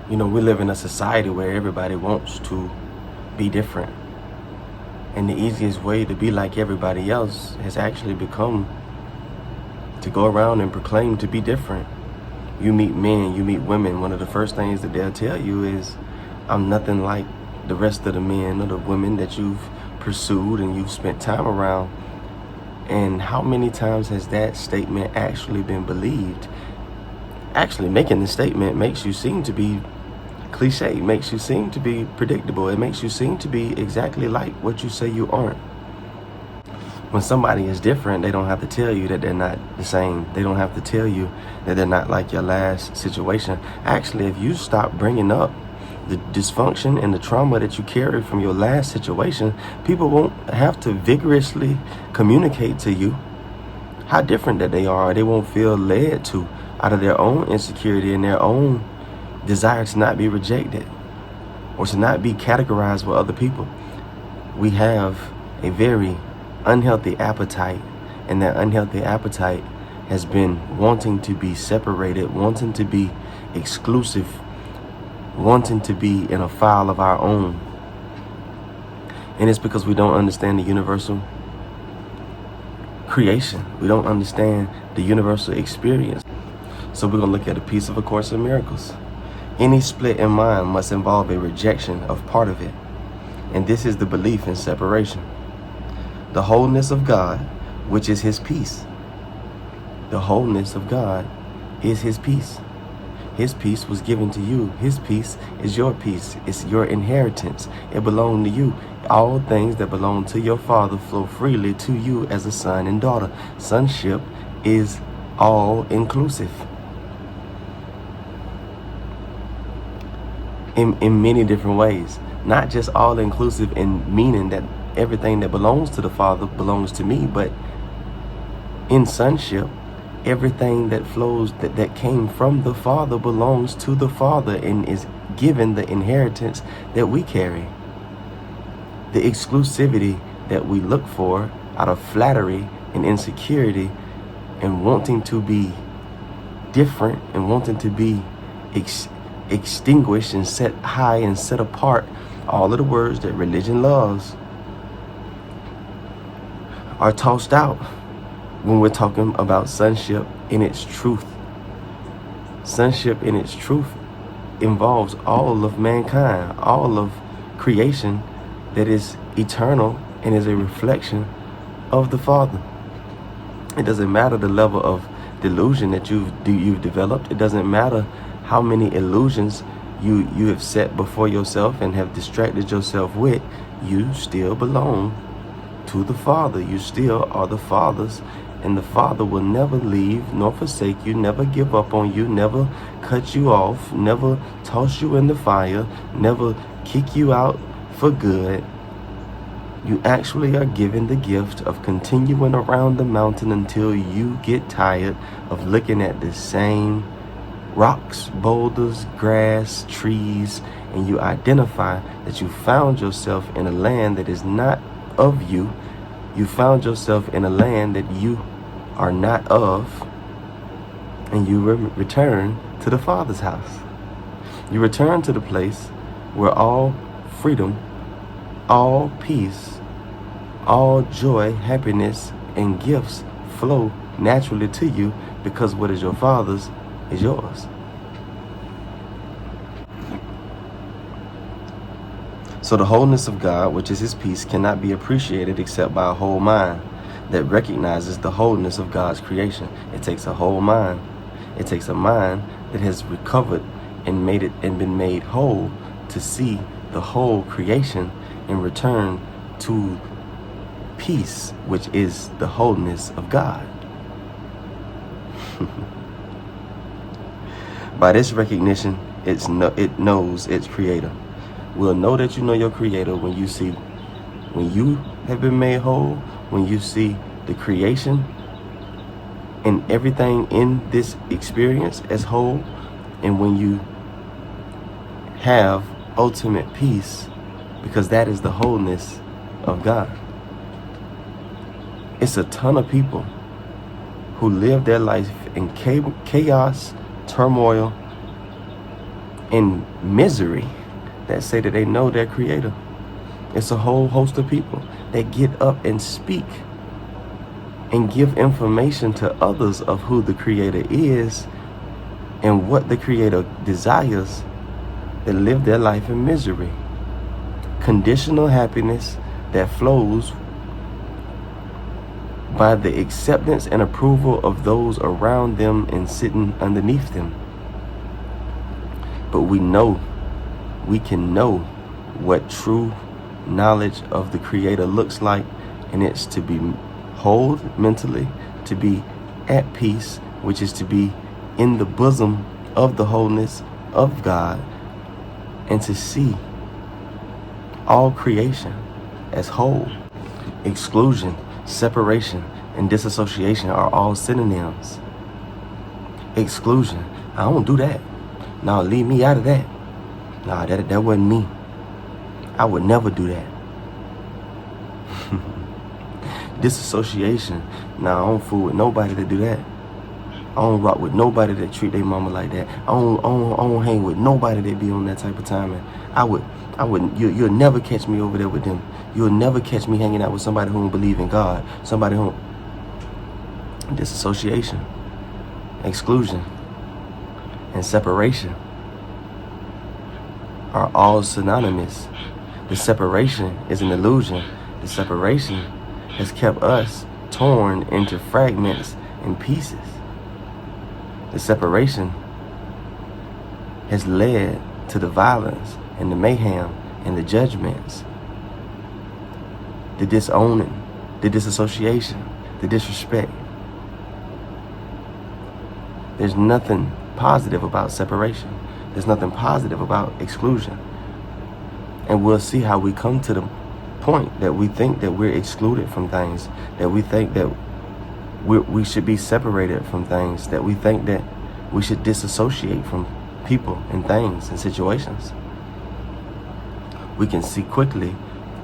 You know, we live in a society where everybody wants to be different. And the easiest way to be like everybody else has actually become to go around and proclaim to be different. You meet men, you meet women, one of the first things that they'll tell you is, I'm nothing like the rest of the men or the women that you've pursued and you've spent time around. And how many times has that statement actually been believed? Actually, making the statement makes you seem to be cliche, makes you seem to be predictable. It makes you seem to be exactly like what you say you aren't. When somebody is different, they don't have to tell you that they're not the same. They don't have to tell you that they're not like your last situation. Actually, if you stop bringing up the dysfunction and the trauma that you carried from your last situation, people won't have to vigorously communicate to you how different that they are. They won't feel led to out of their own insecurity and their own desire to not be rejected or to not be categorized with other people. We have a very unhealthy appetite, and that unhealthy appetite has been wanting to be separated, wanting to be exclusive, wanting to be in a file of our own. And it's because we don't understand the universal creation. We don't understand the universal experience. So we're going to look at a piece of A Course in Miracles. Any split in mind must involve a rejection of part of it. And this is the belief in separation. The wholeness of God, which is his peace. The wholeness of God is his peace. His peace was given to you. His peace is your peace. It's your inheritance. It belonged to you. All things that belong to your Father flow freely to you as a son and daughter. Sonship is all inclusive. In many different ways. Not just all inclusive in meaning that everything that belongs to the Father belongs to me, but in sonship, everything that flows, that came from the Father belongs to the Father and is given the inheritance that we carry. The exclusivity that we look for out of flattery and insecurity and wanting to be different and wanting to be extinguished and set high and set apart, all of the words that religion loves are tossed out when we're talking about sonship in its truth. Sonship in its truth involves all of mankind, all of creation that is eternal and is a reflection of the Father. It doesn't matter the level of delusion that you've developed. It doesn't matter how many illusions you have set before yourself and have distracted yourself with. You still belong to the Father. You still are the Father's, and the Father will never leave nor forsake you, never give up on you, never cut you off, never toss you in the fire, never kick you out for good. You actually are given the gift of continuing around the mountain until you get tired of looking at the same rocks, boulders, grass, trees, and you identify that you found yourself in a land that is not of you. You found yourself in a land that you are not of, and you return to the Father's house. You return to the place where all freedom, all peace, all joy, happiness, and gifts flow naturally to you, because what is your Father's is yours. So the wholeness of God, which is his peace, cannot be appreciated except by a whole mind that recognizes the wholeness of God's creation. It takes a whole mind. It takes a mind that has recovered and been made whole to see the whole creation and return to peace, which is the wholeness of God. By this recognition, it knows its creator. We'll know that you know your creator when you have been made whole, when you see the creation and everything in this experience as whole, and when you have ultimate peace, because that is the wholeness of God. It's a ton of people who live their life in chaos, turmoil, in misery that say that they know their creator. It's a whole host of people that get up and speak and give information to others of who the creator is and what the creator desires, that live their life in misery. Conditional happiness that flows by the acceptance and approval of those around them and sitting underneath them. But we can know what true knowledge of the creator looks like, and it's to be whole mentally, to be at peace, which is to be in the bosom of the wholeness of God, and to see all creation as whole. Exclusion, separation, and disassociation are all synonyms. Exclusion, I don't do that. No, leave me out of that. Nah, that wasn't me. I would never do that. Disassociation, nah, I don't fool with nobody that do that. I don't rock with nobody that treat their mama like that. I don't hang with nobody that be on that type of timing. I wouldn't. You'll never catch me over there with them. You'll never catch me hanging out with somebody who don't believe in God. Somebody who disassociation, exclusion, and separation are all synonymous. The separation is an illusion. The separation has kept us torn into fragments and pieces. The separation has led to the violence and the mayhem and the judgments, the disowning, the disassociation, the disrespect. There's nothing positive about separation. There's nothing positive about exclusion. And we'll see how we come to the point that we think that we're excluded from things, that we think that we should be separated from things, that we think that we should disassociate from people and things and situations. We can see quickly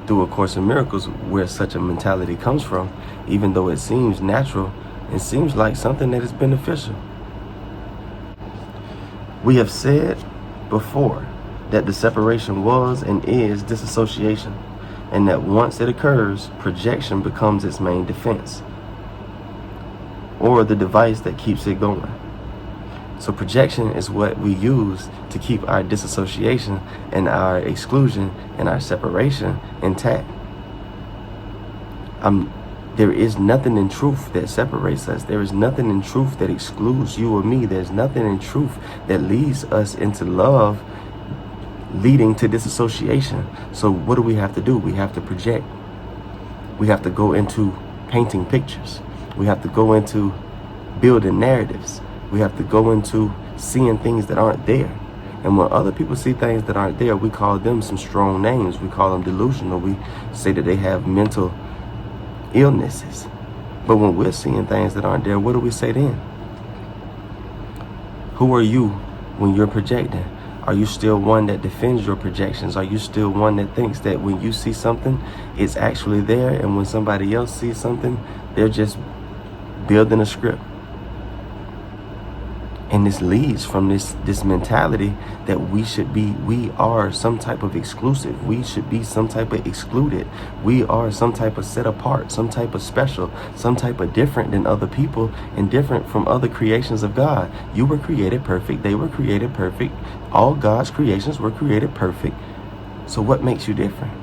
through A Course in Miracles where such a mentality comes from, even though it seems natural and seems like something that is beneficial. We have said before that the separation was and is disassociation, and that once it occurs, projection becomes its main defense, or the device that keeps it going. So projection is what we use to keep our disassociation and our exclusion and our separation intact. There is nothing in truth that separates us. There is nothing in truth that excludes you or me. There's nothing in truth that leads us into love, leading to disassociation. So what do we have to do? We have to project. We have to go into painting pictures. We have to go into building narratives. We have to go into seeing things that aren't there. And when other people see things that aren't there, we call them some strong names. We call them delusional. We say that they have mental illnesses. But when we're seeing things that aren't there, what do we say then? Who are you when you're projecting? Are you still one that defends your projections? Are you still one that thinks that when you see something, it's actually there, and when somebody else sees something, they're just building a script? And this leads from this mentality that we are some type of exclusive. We should be some type of excluded. We are some type of set apart, some type of special, some type of different than other people and different from other creations of God. You were created perfect. They were created perfect. All God's creations were created perfect. So what makes you different?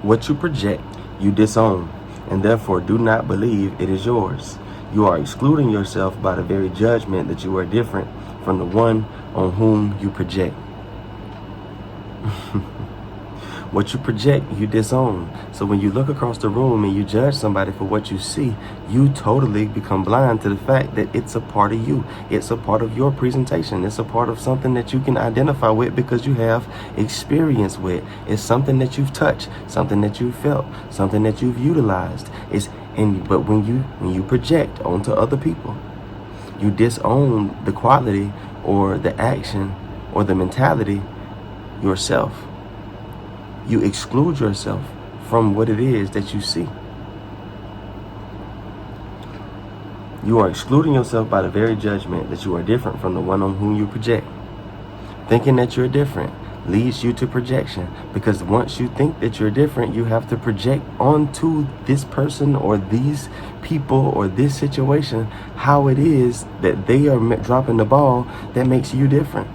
What you project, you disown, and therefore do not believe it is yours. You are excluding yourself by the very judgment that you are different from the one on whom you project. What you project, you disown. So when you look across the room and you judge somebody for what you see, you totally become blind to the fact that it's a part of you. It's a part of your presentation. It's a part of something that you can identify with because you have experience with. It's something that you've touched, something that you've felt, something that you've utilized. But when you project onto other people, you disown the quality or the action or the mentality yourself. You exclude yourself from what it is that you see. You are excluding yourself by the very judgment that you are different from the one on whom you project. Thinking that you're different leads you to projection, because once you think that you're different, you have to project onto this person or these people or this situation how it is that they are dropping the ball that makes you different.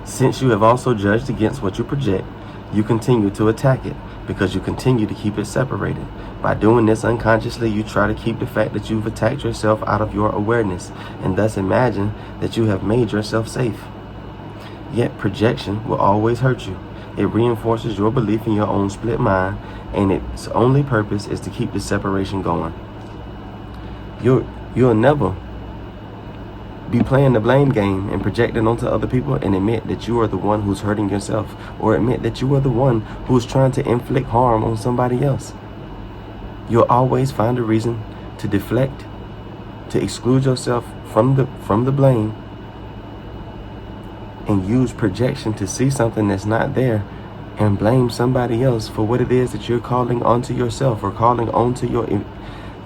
Since you have also judged against what you project, you continue to attack it because you continue to keep it separated. By doing this unconsciously, you try to keep the fact that you've attacked yourself out of your awareness and thus imagine that you have made yourself safe. Yet projection will always hurt you. It reinforces your belief in your own split mind, and its only purpose is to keep the separation going. You'll never be playing the blame game and projecting onto other people and admit that you are the one who's hurting yourself, or admit that you are the one who's trying to inflict harm on somebody else. You'll always find a reason to deflect, to exclude yourself from the blame, and use projection to see something that's not there and blame somebody else for what it is that you're calling onto yourself, or calling onto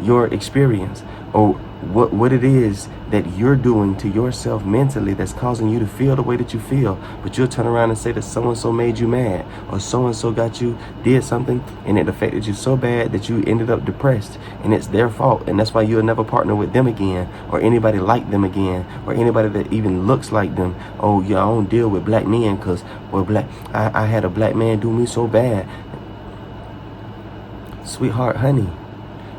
your experience, or what it is that you're doing to yourself mentally that's causing you to feel the way that you feel. But you'll turn around and say that so-and-so made you mad, or so-and-so did something, and it affected you so bad that you ended up depressed, and it's their fault, and that's why you'll never partner with them again, or anybody like them again, or anybody that even looks like them. Oh yeah, I don't deal with black men because, well, I had a black man do me so bad. Sweetheart, honey,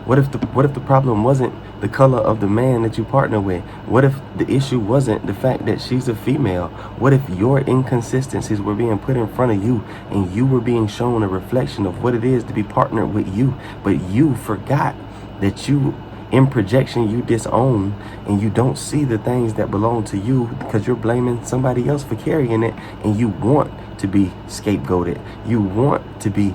what if the problem wasn't the color of the man that you partner with? What if the issue wasn't the fact that she's a female? What if your inconsistencies were being put in front of you and you were being shown a reflection of what it is to be partnered with you, but you forgot that you, in projection, you disown and you don't see the things that belong to you because you're blaming somebody else for carrying it, and you want to be scapegoated. You want to be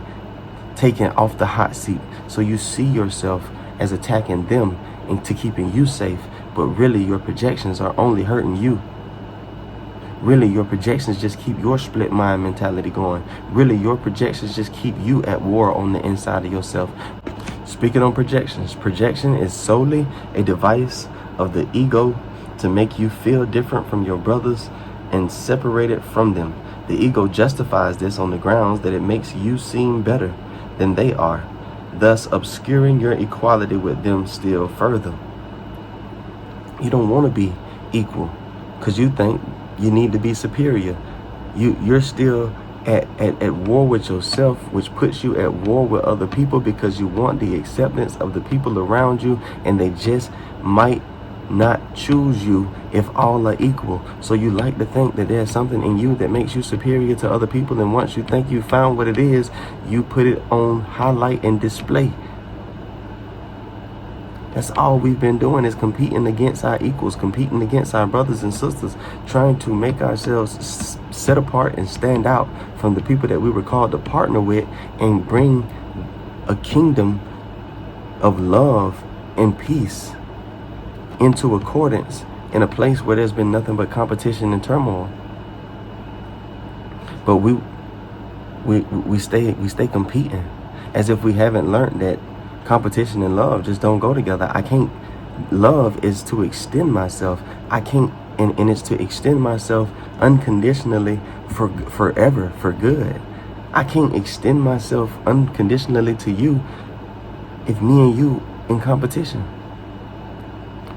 taken off the hot seat. So you see yourself as attacking them into keeping you safe, but really your projections are only hurting you. Really, your projections just keep your split mind mentality going. Really, your projections just keep you at war on the inside of yourself. Speaking on projections, projection is solely a device of the ego to make you feel different from your brothers and separated from them. The ego justifies this on the grounds that it makes you seem better than they are, thus obscuring your equality with them still further. You don't want to be equal because you think you need to be superior. You're still at war with yourself, which puts you at war with other people because you want the acceptance of the people around you, and they just might not choose you if all are equal. So you like to think that there's something in you that makes you superior to other people, and once you think you found what it is, you put it on highlight and display. That's all we've been doing, is competing against our equals, competing against our brothers and sisters, trying to make ourselves set apart and stand out from the people that we were called to partner with and bring a kingdom of love and peace into accordance in a place where there's been nothing but competition and turmoil. But we stay competing as if we haven't learned that competition and love just don't go together. Love is to extend myself. And it's to extend myself unconditionally for forever, for good. I can't extend myself unconditionally to you if me and you in competition.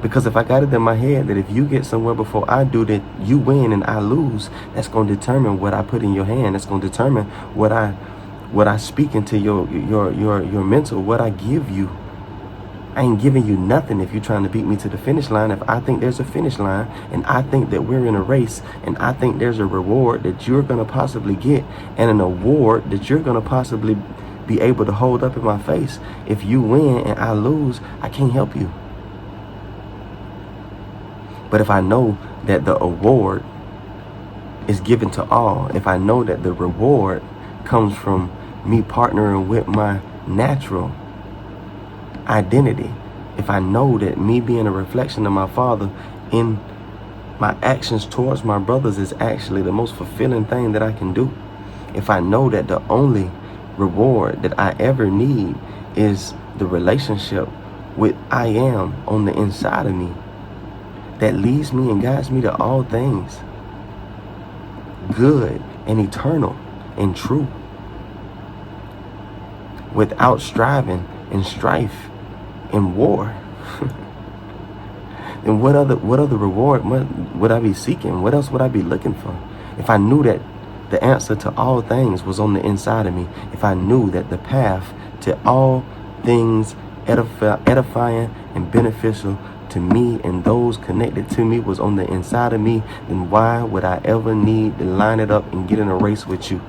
Because if I got it in my head that if you get somewhere before I do, that you win and I lose, that's going to determine what I put in your hand. That's going to determine what I speak into your mental, what I give you. I ain't giving you nothing if you're trying to beat me to the finish line. If I think there's a finish line and I think that we're in a race and I think there's a reward that you're going to possibly get and an award that you're going to possibly be able to hold up in my face, if you win and I lose, I can't help you. But if I know that the award is given to all, if I know that the reward comes from me partnering with my natural identity, if I know that me being a reflection of my Father in my actions towards my brothers is actually the most fulfilling thing that I can do, if I know that the only reward that I ever need is the relationship with I am on the inside of me, that leads me and guides me to all things, good and eternal and true, without striving and strife and war, then what other reward would I be seeking? What else would I be looking for? If I knew that the answer to all things was on the inside of me, if I knew that the path to all things edifying and beneficial to me and those connected to me was on the inside of me, then why would I ever need to line it up and get in a race with you?